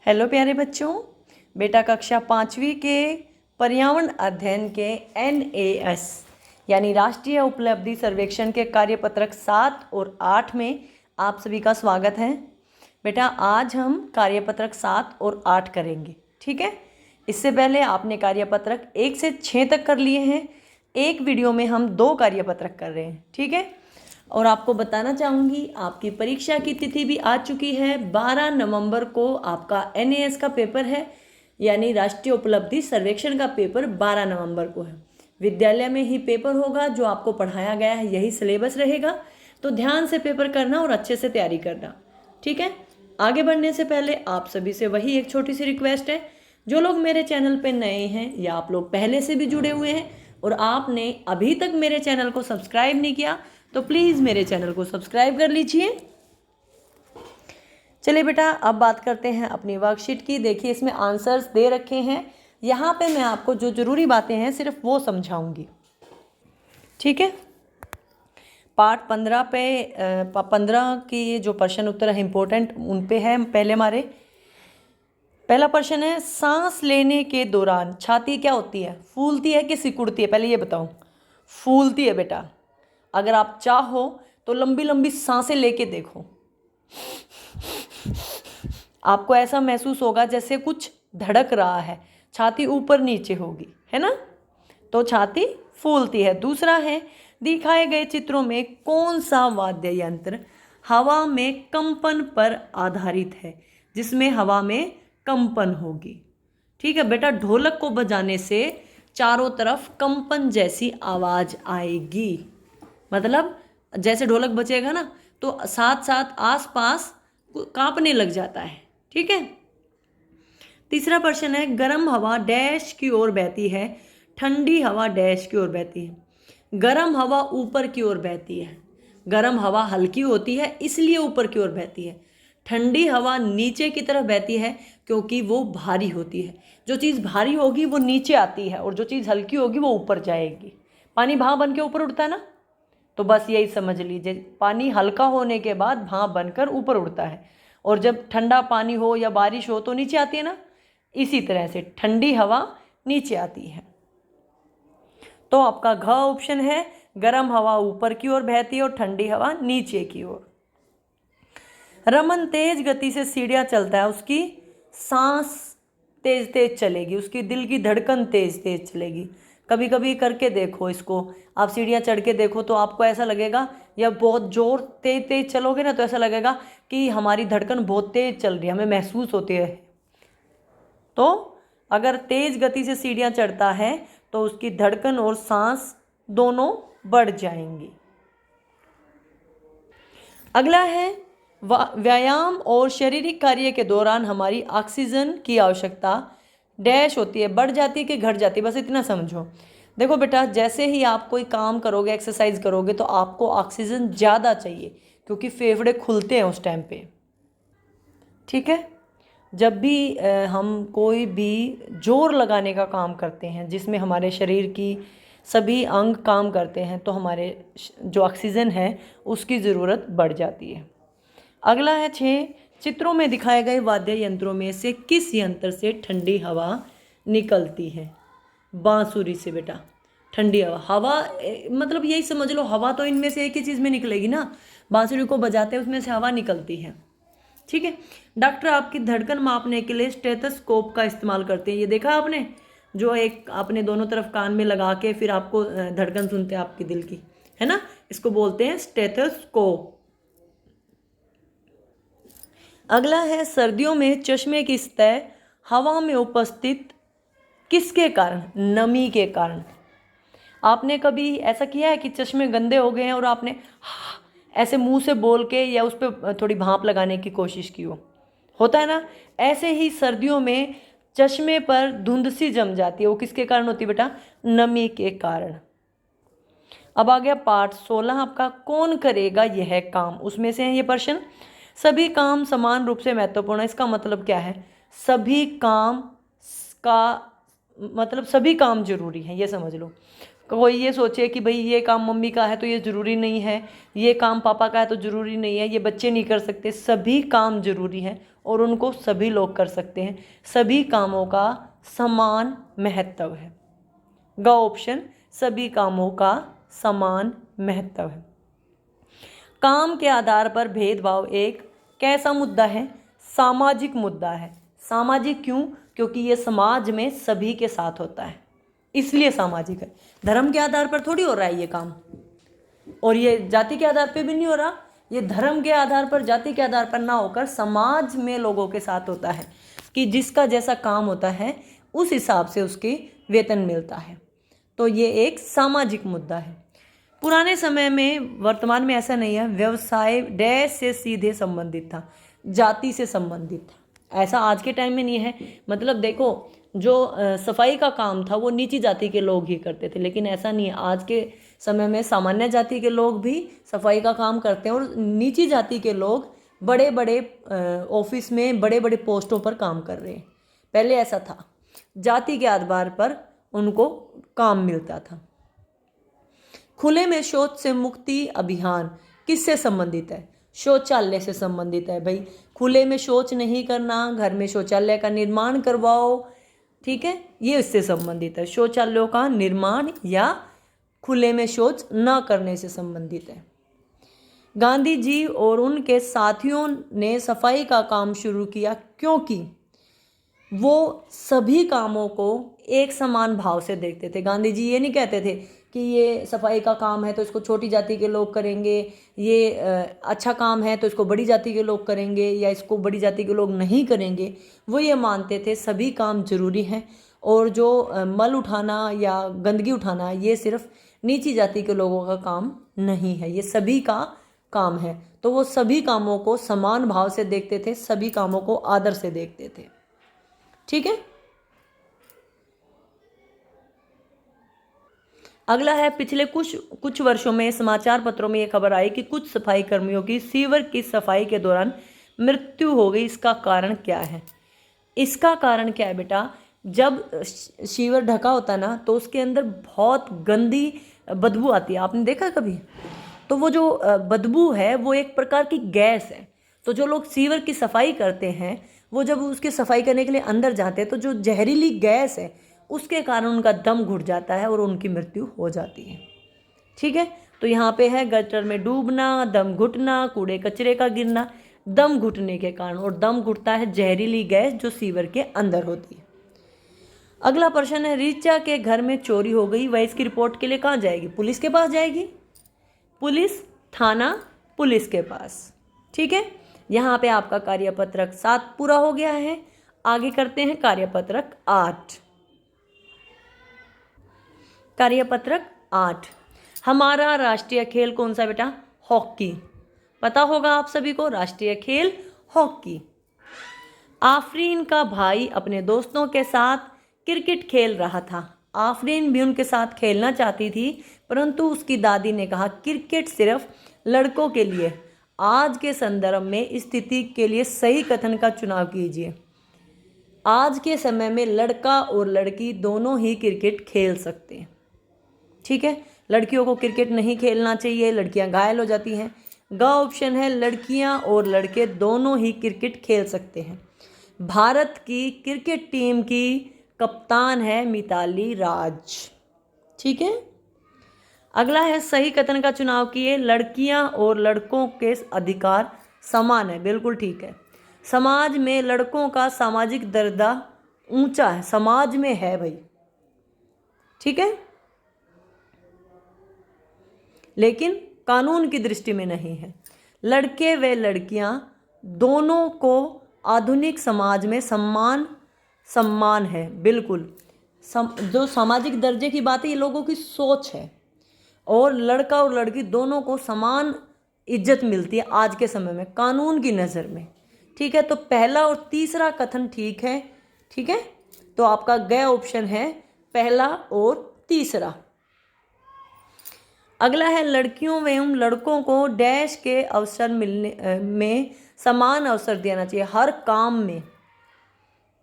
Hello प्यारे बच्चों, बेटा कक्षा 5वीं के पर्यावरण अध्ययन के NAS यानी राष्ट्रीय उपलब्धि सर्वेक्षण के कार्यपत्रक 7 और 8 में आप सभी का स्वागत है। बेटा आज हम कार्यपत्रक 7 और 8 करेंगे, ठीक है। इससे पहले आपने कार्यपत्रक 1 से 6 तक कर लिए हैं। एक वीडियो में हम 2 कार्यपत्रक कर रहे हैं, ठीक है। और आपको बताना चाहूँगी आपकी परीक्षा की तिथि भी आ चुकी है। 12 नवंबर को आपका NAS का पेपर है, यानी राष्ट्रीय उपलब्धि सर्वेक्षण का पेपर 12 नवंबर को है। विद्यालय में ही पेपर होगा, जो आपको पढ़ाया गया है यही सिलेबस रहेगा, तो ध्यान से पेपर करना और अच्छे से तैयारी करना, ठीक है। आगे बढ़ने से पहले आप सभी से वही एक छोटी सी रिक्वेस्ट है, जो लोग मेरे चैनल पे नए हैं या आप लोग पहले से भी जुड़े हुए हैं और आपने अभी तक मेरे चैनल को सब्सक्राइब नहीं किया, तो प्लीज़ मेरे चैनल को सब्सक्राइब कर लीजिए। चलिए बेटा, अब बात करते हैं अपनी वर्कशीट की। देखिए इसमें आंसर्स दे रखे हैं। यहाँ पे मैं आपको जो ज़रूरी बातें हैं सिर्फ वो समझाऊंगी, ठीक है। पार्ट 15 पे 15 की जो प्रश्न उत्तर है इम्पोर्टेंट, उन पे है। पहले हमारे पहला प्रश्न है, सांस लेने के दौरान छाती क्या होती है? फूलती है कि सिकुड़ती है? पहले ये बताओ। फूलती है बेटा। अगर आप चाहो तो लंबी लंबी सांसें लेके देखो, आपको ऐसा महसूस होगा जैसे कुछ धड़क रहा है, छाती ऊपर नीचे होगी, है ना। तो छाती फूलती है। दूसरा है, दिखाए गए चित्रों में कौन सा वाद्य यंत्र हवा में कंपन पर आधारित है, जिसमें हवा में कंपन होगी? ठीक है बेटा, ढोलक को बजाने से चारों तरफ कंपन जैसी आवाज आएगी। मतलब जैसे ढोलक बजेगा ना, तो साथ साथ आसपास कांपने लग जाता है, ठीक है। तीसरा प्रश्न है, गर्म हवा डैश की ओर बहती है, ठंडी हवा डैश की ओर बहती है। गर्म हवा ऊपर की ओर बहती है। गर्म हवा हल्की होती है इसलिए ऊपर की ओर बहती है। ठंडी हवा नीचे की तरफ बहती है क्योंकि वो भारी होती है। जो चीज़ भारी होगी वो नीचे आती है और जो चीज़ हल्की होगी वो ऊपर जाएगी। पानी भाप बन के ऊपर उड़ता है ना, तो बस यही समझ लीजिए, पानी हल्का होने के बाद भाप बनकर ऊपर उड़ता है, और जब ठंडा पानी हो या बारिश हो तो नीचे आती है ना। इसी तरह से ठंडी हवा नीचे आती है। तो आपका घ ऑप्शन है, गर्म हवा ऊपर की ओर बहती है और ठंडी हवा नीचे की ओर। रमन तेज गति से सीढ़ियां चलता है, उसकी सांस तेज तेज चलेगी, उसकी दिल की धड़कन तेज तेज चलेगी। कभी कभी करके देखो इसको, आप सीढ़ियाँ चढ़ के देखो तो आपको ऐसा लगेगा, या बहुत जोर तेज तेज चलोगे ना तो ऐसा लगेगा कि हमारी धड़कन बहुत तेज चल रही है, हमें महसूस होती है। तो अगर तेज गति से सीढ़ियाँ चढ़ता है तो उसकी धड़कन और सांस दोनों बढ़ जाएंगी। अगला है, व्यायाम और शारीरिक कार्य के दौरान हमारी ऑक्सीजन की आवश्यकता डैश होती है, बढ़ जाती है कि घट जाती है? बस इतना समझो। देखो बेटा, जैसे ही आप कोई काम करोगे, एक्सरसाइज करोगे, तो आपको ऑक्सीजन ज़्यादा चाहिए क्योंकि फेफड़े खुलते हैं उस टाइम पे, ठीक है। जब भी हम कोई भी जोर लगाने का काम करते हैं जिसमें हमारे शरीर की सभी अंग काम करते हैं, तो हमारे जो ऑक्सीजन है उसकी ज़रूरत बढ़ जाती है। अगला है 6, चित्रों में दिखाए गए वाद्य यंत्रों में से किस यंत्र से ठंडी हवा निकलती है? बांसुरी से बेटा। ठंडी हवा मतलब यही समझ लो, हवा तो इनमें से एक ही चीज़ में निकलेगी ना। बांसुरी को बजाते हैं उसमें से हवा निकलती है, ठीक है। डॉक्टर आपकी धड़कन मापने के लिए स्टेथोस्कोप का इस्तेमाल करते हैं, ये देखा आपने? जो एक आपने दोनों तरफ कान में लगा के फिर आपको धड़कन सुनते हैं आपके दिल की, है ना। इसको बोलते हैं स्टेथोस्कोप। अगला है, सर्दियों में चश्मे की सतह हवा में उपस्थित किसके कारण? नमी के कारण। आपने कभी ऐसा किया है कि चश्मे गंदे हो गए हैं और आपने ऐसे मुंह से बोल के या उस पर थोड़ी भाप लगाने की कोशिश की हो? होता है ना। ऐसे ही सर्दियों में चश्मे पर धुंध सी जम जाती है, वो किसके कारण होती है बेटा? नमी के कारण। अब आ गया पार्ट 16 आपका, कौन करेगा यह काम? उसमें से है ये प्रश्न। सभी काम समान रूप से महत्वपूर्ण है, इसका मतलब क्या है? सभी काम का मतलब सभी काम जरूरी हैं, ये समझ लो। कोई ये सोचे कि भाई ये काम मम्मी का है तो ये ज़रूरी नहीं है, ये काम पापा का है तो ज़रूरी नहीं है, ये बच्चे नहीं कर सकते। सभी काम जरूरी हैं और उनको सभी लोग कर सकते हैं। सभी कामों का समान महत्व है। ग ऑप्शन, सभी कामों का समान महत्व है। काम के आधार पर भेदभाव एक कैसा मुद्दा है? सामाजिक मुद्दा है। सामाजिक क्यों? क्योंकि ये समाज में सभी के साथ होता है, इसलिए सामाजिक है। धर्म के आधार पर थोड़ी हो रहा है ये काम, और ये जाति के आधार पर भी नहीं हो रहा। ये धर्म के आधार पर, जाति के आधार पर ना होकर समाज में लोगों के साथ होता है कि जिसका जैसा काम होता है उस हिसाब से उसके वेतन मिलता है। तो ये एक सामाजिक मुद्दा है। पुराने समय में, वर्तमान में ऐसा नहीं है। व्यवसाय डैश से सीधे संबंधित था, जाति से संबंधित था। ऐसा आज के टाइम में नहीं है। मतलब देखो, जो सफाई का काम था वो नीची जाति के लोग ही करते थे, लेकिन ऐसा नहीं है। आज के समय में सामान्य जाति के लोग भी सफाई का काम करते हैं और नीची जाति के लोग बड़े बड़े ऑफिस में बड़े बड़े पोस्टों पर काम कर रहे हैं। पहले ऐसा था, जाति के आधार पर उनको काम मिलता था। खुले में शौच से मुक्ति अभियान किससे संबंधित है? शौचालय से संबंधित है भाई। खुले में शौच नहीं करना, घर में शौचालय का निर्माण करवाओ, ठीक है, ये इससे संबंधित है। शौचालयों का निर्माण या खुले में शौच न करने से संबंधित है। गांधी जी और उनके साथियों ने सफाई का काम शुरू किया क्योंकि वो सभी कामों को एक समान भाव से देखते थे। गांधी जी ये नहीं कहते थे कि ये सफाई का काम है तो इसको छोटी जाति के लोग करेंगे, ये अच्छा काम है तो इसको बड़ी जाति के लोग करेंगे, या इसको बड़ी जाति के लोग नहीं करेंगे। वो ये मानते थे सभी काम जरूरी हैं, और जो मल उठाना या गंदगी उठाना ये सिर्फ नीची जाति के लोगों का काम नहीं है, ये सभी का काम है। तो वो सभी कामों को समान भाव से देखते थे, सभी कामों को आदर से देखते थे। ठीक है। अगला है, पिछले कुछ वर्षों में समाचार पत्रों में यह खबर आई कि कुछ सफाई कर्मियों की सीवर की सफाई के दौरान मृत्यु हो गई। इसका कारण क्या है? इसका कारण क्या है बेटा? जब सीवर ढका होता है ना तो उसके अंदर बहुत गंदी बदबू आती है। आपने देखा कभी? तो वो जो बदबू है वो एक प्रकार की गैस है। तो जो लोग सीवर की सफाई करते हैं वो जब उसकी सफाई करने के लिए अंदर जाते हैं तो जो जहरीली गैस है उसके कारण उनका दम घुट जाता है और उनकी मृत्यु हो जाती है। ठीक है। तो यहाँ पे है गटर में डूबना, दम घुटना, कूड़े कचरे का गिरना, दम घुटने के कारण। और दम घुटता है जहरीली गैस जो सीवर के अंदर होती है। अगला प्रश्न है, रीचा के घर में चोरी हो गई, वह इसकी रिपोर्ट के लिए कहाँ जाएगी? पुलिस के पास जाएगी। पुलिस थाना, पुलिस के पास। ठीक है। यहाँ पे आपका कार्यपत्रक 7 पूरा हो गया है। आगे करते हैं कार्यपत्रक 8। कार्यपत्रक 8, हमारा राष्ट्रीय खेल कौन सा बेटा? हॉकी। पता होगा आप सभी को, राष्ट्रीय खेल हॉकी। आफरीन का भाई अपने दोस्तों के साथ क्रिकेट खेल रहा था। आफरीन भी उनके साथ खेलना चाहती थी, परंतु उसकी दादी ने कहा क्रिकेट सिर्फ लड़कों के लिए। आज के संदर्भ में स्थिति के लिए सही कथन का चुनाव कीजिए। आज के समय में लड़का और लड़की दोनों ही क्रिकेट खेल सकते हैं। ठीक है। लड़कियों को क्रिकेट नहीं खेलना चाहिए, लड़कियां घायल हो जाती हैं। ग ऑप्शन है, लड़कियां और लड़के दोनों ही क्रिकेट खेल सकते हैं। भारत की क्रिकेट टीम की कप्तान है मिताली राज। ठीक है। अगला है, सही कथन का चुनाव किए। लड़कियां और लड़कों के अधिकार समान है। बिल्कुल ठीक है। समाज में लड़कों का सामाजिक दर्जा ऊंचा है। समाज में है भाई। ठीक है। लेकिन कानून की दृष्टि में नहीं है। लड़के व लड़कियां दोनों को आधुनिक समाज में सम्मान है। बिल्कुल। जो सामाजिक दर्जे की बात है ये लोगों की सोच है, और लड़का और लड़की दोनों को समान इज्जत मिलती है आज के समय में कानून की नज़र में। ठीक है। तो पहला और तीसरा कथन ठीक है। ठीक है। तो आपका ग ऑप्शन है पहला और तीसरा। अगला है, लड़कियों एवं लड़कों को डैश के अवसर मिलने में समान अवसर देना चाहिए।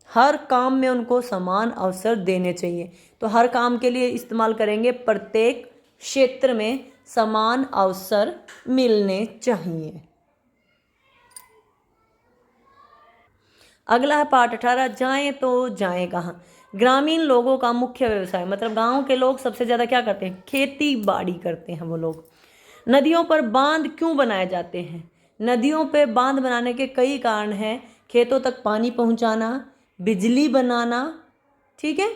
हर काम में उनको समान अवसर देने चाहिए। तो हर काम के लिए इस्तेमाल करेंगे, प्रत्येक क्षेत्र में समान अवसर मिलने चाहिए। अगला है पाठ 18, जाएं तो जाएं कहाँ। ग्रामीण लोगों का मुख्य व्यवसाय, मतलब गांव के लोग सबसे ज़्यादा क्या करते हैं, खेती बाड़ी करते हैं वो लोग। नदियों पर बांध क्यों बनाए जाते हैं, नदियों पे बांध बनाने के कई कारण हैं, खेतों तक पानी पहुंचाना, बिजली बनाना, ठीक है।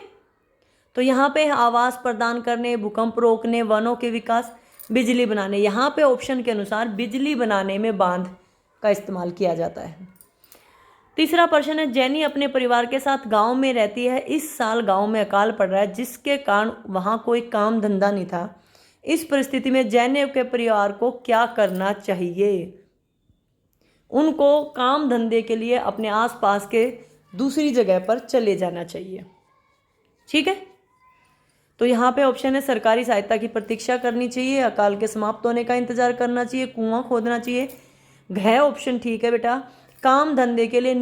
तो यहाँ पे आवास प्रदान करने, भूकंप रोकने, वनों के विकास, बिजली बनाने। यहाँ पे ऑप्शन के अनुसार बिजली बनाने में बांध का इस्तेमाल किया जाता है। तीसरा प्रश्न है, जैनी अपने परिवार के साथ गांव में रहती है। इस साल गांव में अकाल पड़ रहा है जिसके कारण वहां कोई काम धंधा नहीं था। इस परिस्थिति में जैनी के परिवार को क्या करना चाहिए, उनको काम धंधे के लिए अपने आसपास के दूसरी जगह पर चले जाना चाहिए, ठीक है। तो यहाँ पे ऑप्शन है, सरकारी सहायता की प्रतीक्षा करनी चाहिए, अकाल के समाप्त होने का इंतजार करना चाहिए, कुआं खोदना चाहिए। घ ऑप्शन ठीक है बेटा, काम धंधे के लिए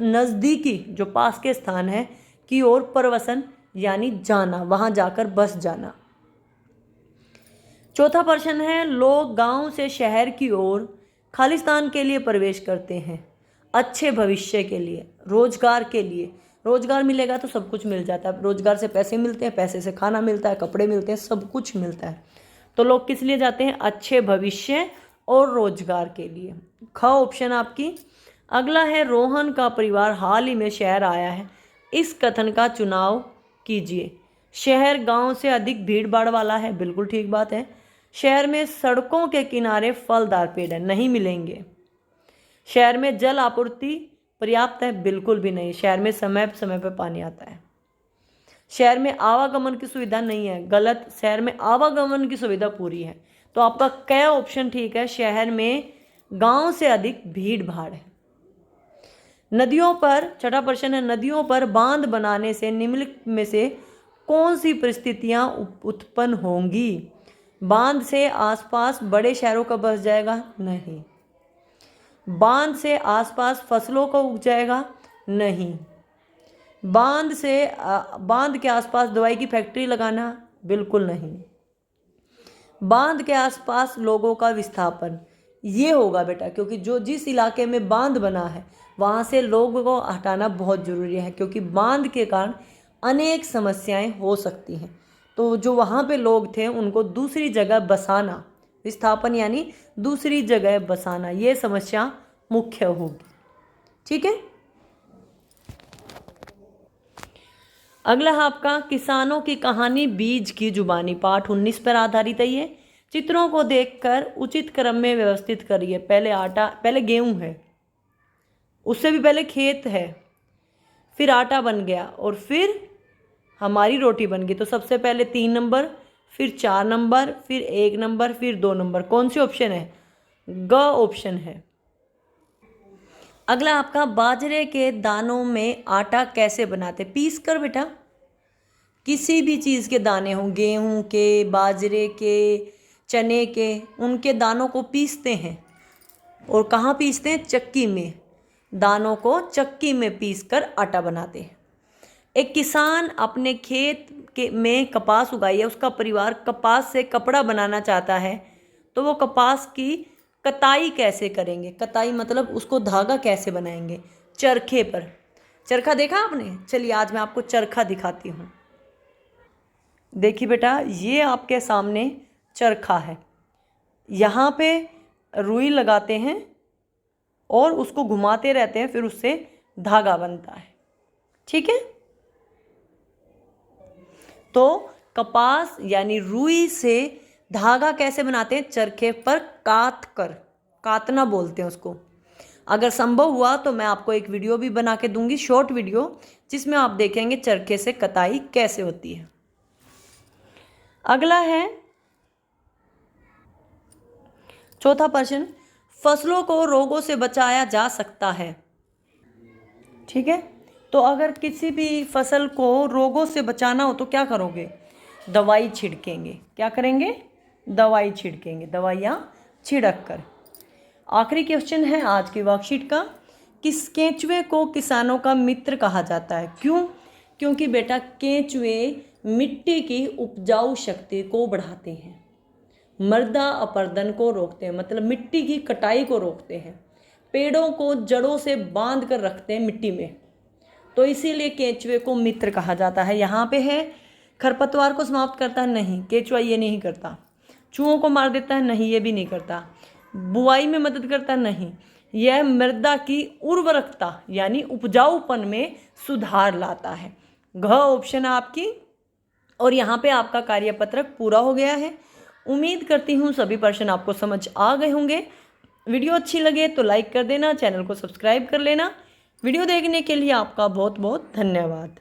नज़दीकी जो पास के स्थान है की ओर प्रवसन यानी जाना, वहां जाकर बस जाना। चौथा प्रश्न है, लोग गांव से शहर की ओर खालिस्तान के लिए प्रवेश करते हैं, अच्छे भविष्य के लिए, रोजगार के लिए। रोजगार मिलेगा तो सब कुछ मिल जाता है, रोजगार से पैसे मिलते हैं, पैसे से खाना मिलता है, कपड़े मिलते हैं, सब कुछ मिलता है। तो लोग किस लिए जाते हैं, अच्छे भविष्य और रोजगार के लिए। ख ऑप्शन आपकी। अगला है, रोहन का परिवार हाल ही में शहर आया है। इस कथन का चुनाव कीजिए। शहर गांव से अधिक भीड़ भाड़ वाला है, बिल्कुल ठीक बात है। शहर में सड़कों के किनारे फलदार पेड़ है, नहीं मिलेंगे। शहर में जल आपूर्ति पर्याप्त है, बिल्कुल भी नहीं। शहर में समय समय पर पानी आता है। शहर में आवागमन की सुविधा नहीं है, गलत। शहर में आवागमन की सुविधा पूरी है। तो आपका क ऑप्शन ठीक है, शहर में गांव से अधिक भीड़ भाड़ है। नदियों पर, छठा प्रश्न है, नदियों पर बांध बनाने से निम्नलिखित में से कौन सी परिस्थितियां उत्पन्न होंगी। बांध से आसपास बड़े शहरों का बस जाएगा, नहीं। बांध से आसपास फसलों को उग जाएगा, नहीं। बांध के आसपास दवाई की फैक्ट्री लगाना, बिल्कुल नहीं। बांध के आसपास लोगों का विस्थापन, ये होगा बेटा, क्योंकि जिस इलाके में बांध बना है वहाँ से लोगों को हटाना बहुत ज़रूरी है, क्योंकि बांध के कारण अनेक समस्याएं हो सकती हैं। तो जो वहाँ पे लोग थे उनको दूसरी जगह बसाना, विस्थापन यानी दूसरी जगह बसाना, ये समस्या मुख्य होगी, ठीक है। अगला है आपका, किसानों की कहानी बीज की जुबानी, पाठ 19 पर आधारित है ये। चित्रों को देखकर उचित क्रम में व्यवस्थित करिए। पहले गेहूं है, उससे भी पहले खेत है, फिर आटा बन गया और फिर हमारी रोटी बन गई। तो सबसे पहले 3 नंबर, फिर 4 नंबर, फिर 1 नंबर, फिर 2 नंबर। कौन सी ऑप्शन है, ग ऑप्शन है। अगला आपका, बाजरे के दानों में आटा कैसे बनाते, पीस कर बेटा। किसी भी चीज़ के दाने हों, गेहूं के, बाजरे के, चने के, उनके दानों को पीसते हैं। और कहाँ पीसते हैं, चक्की में। दानों को चक्की में पीसकर आटा बनाते हैं। एक किसान अपने खेत में कपास उगाई है, उसका परिवार कपास से कपड़ा बनाना चाहता है, तो वो कपास की कताई कैसे करेंगे। कताई मतलब उसको धागा कैसे बनाएंगे, चरखे पर। चरखा देखा आपने, चलिए आज मैं आपको चरखा दिखाती हूँ। देखिए बेटा, ये आपके सामने चरखा है, यहाँ पे रुई लगाते हैं और उसको घुमाते रहते हैं, फिर उससे धागा बनता है, ठीक है। तो कपास यानी रुई से धागा कैसे बनाते हैं, चरखे पर कात कर, कातना बोलते हैं उसको। अगर संभव हुआ तो मैं आपको एक वीडियो भी बना के दूंगी, शॉर्ट वीडियो, जिसमें आप देखेंगे चरखे से कताई कैसे होती है। अगला है चौथा प्रश्न, फसलों को रोगों से बचाया जा सकता है, ठीक है। तो अगर किसी भी फसल को रोगों से बचाना हो तो क्या करोगे, दवाई छिड़केंगे। क्या करेंगे, दवाई छिड़केंगे, दवाइयाँ छिड़क कर। आखिरी क्वेश्चन है आज की वर्कशीट का, किस केंचुए को किसानों का मित्र कहा जाता है। क्यों, क्योंकि बेटा केंचुए मिट्टी की उपजाऊ शक्ति को बढ़ाते हैं, मृदा अपरदन को रोकते हैं, मतलब मिट्टी की कटाई को रोकते हैं। पेड़ों को जड़ों से बांध कर रखते हैं मिट्टी में, तो इसीलिए केंचुए को मित्र कहा जाता है। यहाँ पे है खरपतवार को समाप्त करता है, नहीं, केंचुआ ये नहीं करता। चूहों को मार देता है, नहीं, ये भी नहीं करता। बुआई में मदद करता है, नहीं। यह मृदा की उर्वरकता यानी उपजाऊपन में सुधार लाता है। घ ऑप्शन है आपकी। और यहाँ पे आपका कार्यपत्रक पूरा हो गया है। उम्मीद करती हूँ सभी प्रश्न आपको समझ आ गए होंगे। वीडियो अच्छी लगे तो लाइक कर देना, चैनल को सब्सक्राइब कर लेना। वीडियो देखने के लिए आपका बहुत बहुत धन्यवाद।